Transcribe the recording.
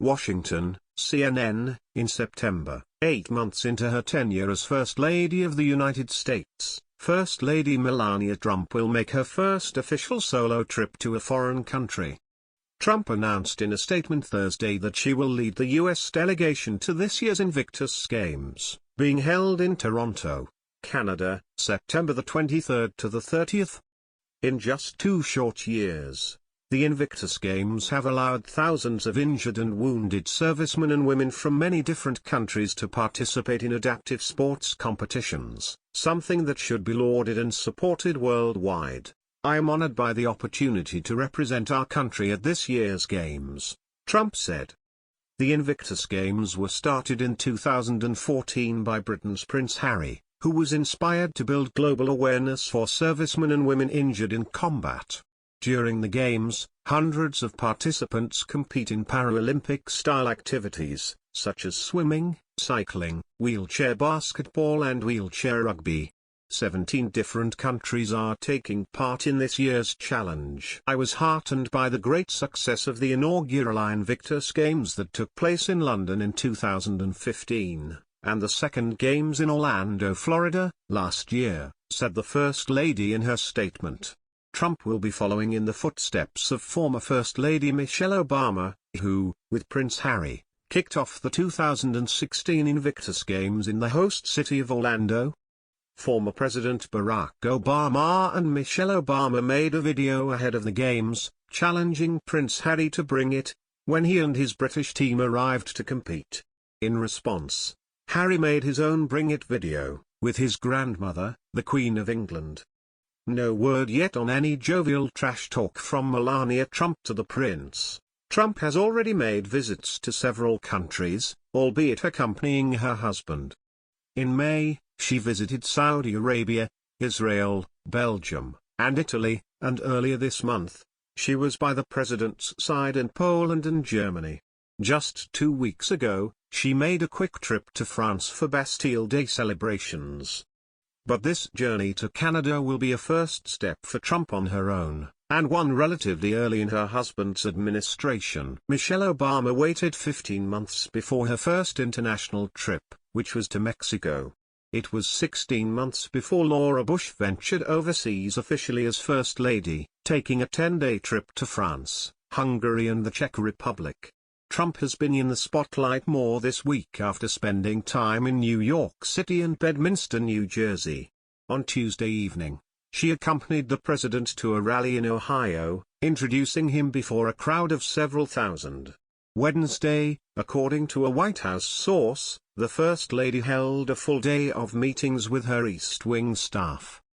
Washington, CNN, in September. 8 months into her tenure as First Lady of the United States, First Lady Melania Trump will make her first official solo trip to a foreign country. Trump announced in a statement Thursday that she will lead the U.S. delegation to this year's Invictus Games, being held in Toronto, Canada, September the 23rd to the 30th. In just 2 short years, the Invictus Games have allowed thousands of injured and wounded servicemen and women from many different countries to participate in adaptive sports competitions, something that should be lauded and supported worldwide. "I am honored by the opportunity to represent our country at this year's Games," Trump said. The Invictus Games were started in 2014 by Britain's Prince Harry, who was inspired to build global awareness for servicemen and women injured in combat. During the Games, hundreds of participants compete in Paralympic-style activities, such as swimming, cycling, wheelchair basketball and wheelchair rugby. 17 different countries are taking part in this year's challenge. "I was heartened by the great success of the inaugural Invictus Games that took place in London in 2015, and the second Games in Orlando, Florida, last year," said the First Lady in her statement. Trump will be following in the footsteps of former First Lady Michelle Obama, who, with Prince Harry, kicked off the 2016 Invictus Games in the host city of Orlando. Former President Barack Obama and Michelle Obama made a video ahead of the Games, challenging Prince Harry to bring it, when he and his British team arrived to compete. In response, Harry made his own Bring It video, with his grandmother, the Queen of England. No word yet on any jovial trash talk from Melania Trump to the Prince. Trump has already made visits to several countries, albeit accompanying her husband. In May, she visited Saudi Arabia, Israel, Belgium, and Italy, and earlier this month, she was by the president's side in Poland and Germany. Just 2 weeks ago, she made a quick trip to France for Bastille Day celebrations. But this journey to Canada will be a first step for Trump on her own, and one relatively early in her husband's administration. Michelle Obama waited 15 months before her first international trip, which was to Mexico. It was 16 months before Laura Bush ventured overseas officially as First Lady, taking a 10-day trip to France, Hungary and the Czech Republic. Trump has been in the spotlight more this week after spending time in New York City and Bedminster, New Jersey. On Tuesday evening, she accompanied the president to a rally in Ohio, introducing him before a crowd of several thousand. Wednesday, according to a White House source, the First Lady held a full day of meetings with her East Wing staff.